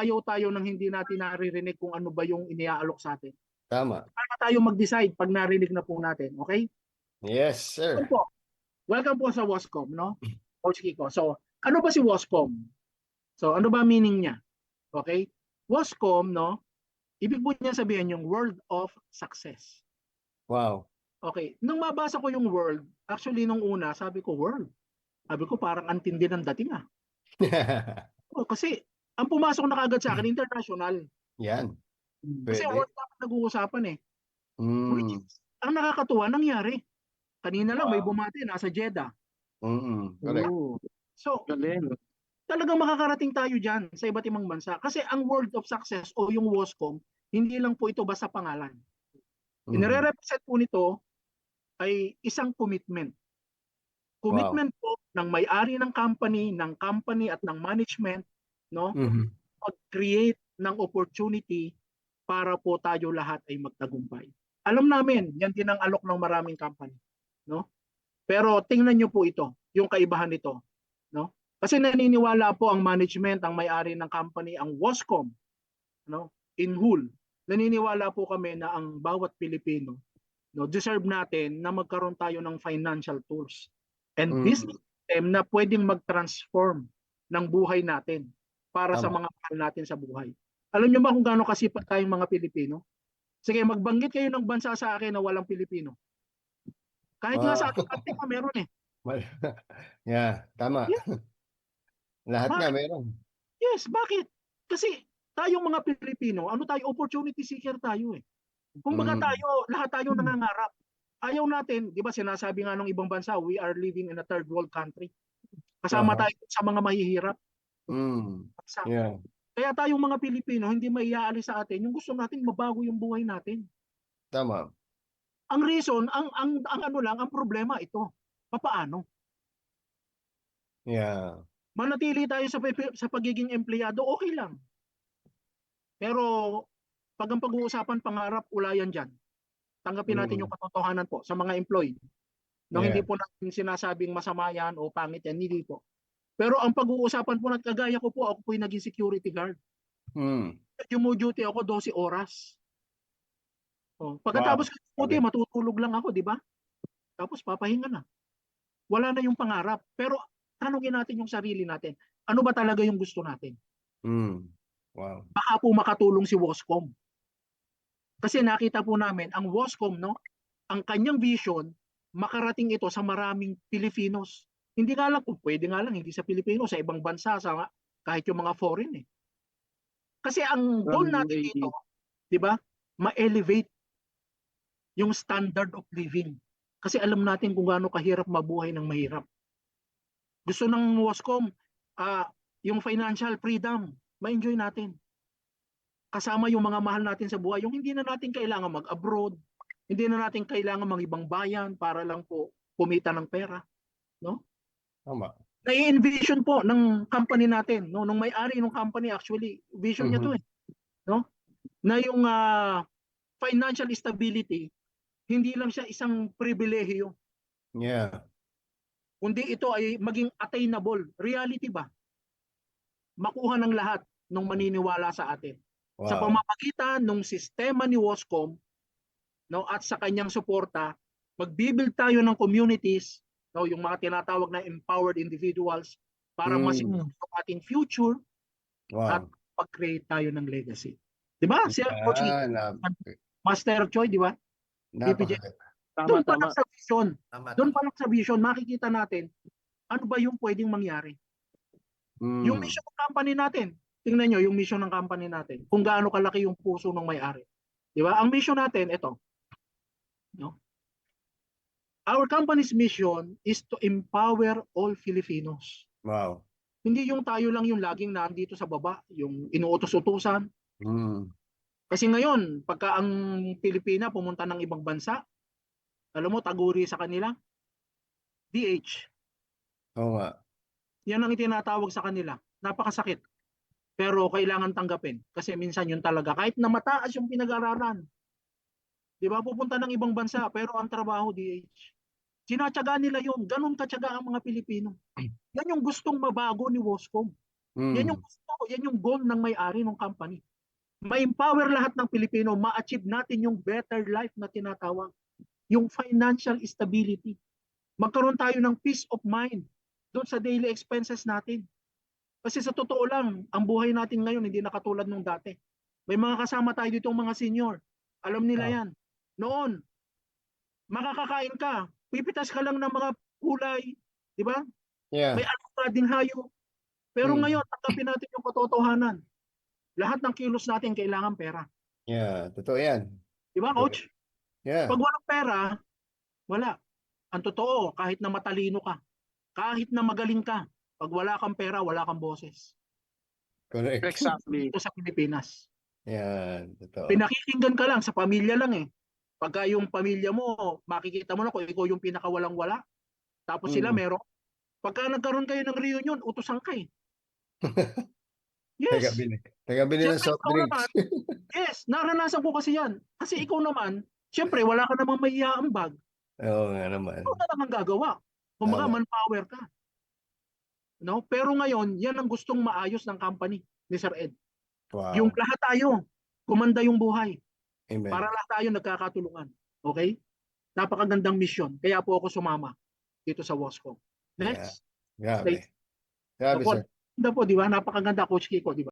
ayaw tayo nang hindi natin naririnig kung ano ba yung iniaalok sa atin. Tama. Para tayo mag-decide pag narinig na po natin, okay? Yes, Welcome sir. po. Welcome po sa WOSCOM, no? Coach Kiko. So, ano ba si WOSCOM? So, ano ba meaning niya? Okay? WOSCOM, no? Ibig po niya sabihin yung World of Success. Wow. Okay. Nung mabasa ko yung world, actually nung una, sabi ko world. Sabi ko parang antindi ng dating ah. Oh, kasi ang pumasok na kagad sa akin, international. Yan. Kasi Pwede. world dapat nag-uusapan eh. Which Mm. is, ang nakakatuwa, nangyari. Kanina lang may Wow. bumati, nasa Jeddah. Correct. Oh. So, Galing. talagang makakarating tayo dyan sa iba't ibang bansa. Kasi ang World of Success o yung WOSCOM, hindi lang po ito basta pangalan. Mhm. Inire-represent po nito ay isang commitment. Wow. Commitment po ng may-ari ng company at ng management, no? Mhm. Mag-create ng opportunity para po tayo lahat ay magtagumpay. Alam namin, yan din ang alok ng maraming company, no? Pero tingnan niyo po ito, yung kaibahan nito, no? Kasi naniniwala po ang management, ang may-ari ng company, ang WOSCOM, no? In whole, naniniwala po kami na ang bawat Pilipino, no, deserve natin na magkaroon tayo ng financial tools. And this Mm. system na pwedeng mag-transform ng buhay natin para sa Tama. mga mahal natin sa buhay. Alam niyo ba kung gaano kasipag tayong mga Pilipino? Sige, magbanggit kayo ng bansa sa akin na walang Pilipino. Kahit nga sa Ah, ating country pa meron eh. yeah, tama. Yeah. Lahat nga Bakit? meron. Yes, bakit? Kasi tayong mga Pilipino, ano tayo, opportunity seeker tayo eh. Kumbaga Mm. tayo, lahat tayo nangangarap. Ayaw natin, di ba sinasabi nga ng ibang bansa, we are living in a third world country. Kasama Aha. tayo sa mga mahihirap. Bansa. Yeah, Kaya tayong mga Pilipino, hindi maiaalis sa atin yung gusto natin mabago yung buhay natin. tama. Ang reason, ang ano lang, ang problema ito. Papaano? Yeah. Manatili tayo sa pagiging empleyado, okay lang. Pero pag ang pag-uusapan pangarap, ulayan dyan. Tanggapin natin yung Mm. katotohanan po sa mga employee. No, hindi Yeah. po natin sinasabing masama yan o pangit yan, hindi po. Pero ang pag-uusapan po, kagaya ko po, ako po yung naging security guard. Mm. Duty ako 12 oras. Oh, pagkatapos Wow. ko duty, Grabe. matutulog lang ako, di ba? Tapos papahinga na. Wala na yung pangarap. Pero tanungin natin yung sarili natin. Ano ba talaga yung gusto natin? Mm. Wow. Baka po makatulong si WOSCOM. Kasi nakita po namin, ang WOSCOM, no, ang kanyang vision, makarating ito sa maraming Pilipinos. Hindi nga lang, pwede nga lang, hindi sa Pilipinos, sa ibang bansa, kahit yung mga foreign eh. Kasi ang goal From natin UAE. dito, di ba, ma-elevate yung standard of living. Kasi alam natin kung gaano kahirap mabuhay ng mahirap. Gusto ng WOSCOM, yung financial freedom, ma-enjoy natin. Kasama yung mga mahal natin sa buhay, yung hindi na natin kailangan mag-abroad, hindi na natin kailangan mag-ibang bayan para lang po kumita ng pera, no? Tama. Nai-envision po ng company natin, no, nung may-ari ng company, actually vision niya to Mhm. eh, no? Na yung financial stability, hindi lang siya isang pribilehiyo, Yeah. kundi ito ay maging attainable. Reality ba? Makuha ng lahat ng maniniwala sa atin. Sa Wow. pamamagitan ng sistema ni WOSCOM, no, at sa kanyang suporta, magbibuild tayo ng communities, no, yung mga tinatawag na empowered individuals para Mm. masiguro yung ating future at Wow. pag-create tayo ng legacy. 'Di ba? Si Coach Ah, Master Choi, 'di ba? PPJ. napakaganda. Tama, Doon pa tama. lang sa vision. Tama, Doon tama. pa lang sa vision makikita natin ano ba yung pwedeng mangyari. Yung Mm. mission ng company natin, tingnan nyo yung mission ng company natin, kung gaano kalaki yung puso ng may-ari. Di ba? Ang mission natin, ito. No? Our company's mission is to empower all Filipinos. Wow. Hindi yung tayo lang yung laging nandito sa baba, yung inuutos-utusan. Mm. Kasi ngayon, pagka ang Pilipina pumunta ng ibang bansa, alam mo, taguri sa kanila, DH. Oo nga. Yan ang itinatawag sa kanila. Napakasakit. Pero kailangan tanggapin. Kasi minsan yun talaga. Kahit na mataas yung pinag-aralan, di ba, pupunta ng ibang bansa, pero ang trabaho, DH. Sinatsaga nila yun. Ganun katsaga ang mga Pilipino. Yan yung gustong mabago ni WOSCOM. Yan yung Mm. gusto, yan yung goal ng may-ari ng company. Ma-empower lahat ng Pilipino, ma-achieve natin yung better life na tinatawag, yung financial stability. Magkaroon tayo ng peace of mind doon sa daily expenses natin. Kasi sa totoo lang, ang buhay natin ngayon hindi na katulad nung dati. May mga kasama tayo dito mga senior. Alam nila Oh, yan. Noon, makakakain ka, pipitas ka lang ng mga kulay, di ba? May yeah. ano ka ding hayop. Pero Mm. ngayon, tanggapin natin yung katotohanan. Lahat ng kilos natin kailangan pera. Yeah, totoo yan. Di ba, Totoo. coach? Pag Yeah, walang pera, wala. Ang totoo, kahit na matalino ka, kahit na magaling ka, pag wala kang pera, wala kang boses. correct. Exactly. Dito sa Pilipinas. Yan, totoo. Pinakikinggan ka lang sa pamilya lang eh. Pagka yung pamilya mo, makikita mo na kung ikaw yung pinakawalang-wala. Tapos sila Mm. meron. Pagka nagkaroon kayo ng reunion, utusan ka eh. Yes. Taga-bili. Taga-bili ng Siyempre, soft ikaw naman, drinks. yes, naranasan ko kasi yan. Kasi ikaw naman, siyempre, wala ka namang maiaambag. Oo nga naman. Ikaw na lang ang gagawa. Kumbaga, Tama. manpower ka. No? Pero ngayon, yan ang gustong maayos ng company ni Sir Ed. Yung Wow. lahat tayo, kumanda yung buhay. Para Amen. lahat tayo nagkakatulungan. Okay? Napakagandang mission. Kaya po ako sumama dito sa Wasco. Yeah. Next. Grabe. Slide. Grabe, Po, sir. ganda po, di ba? Napakaganda, Coach Kiko, di ba?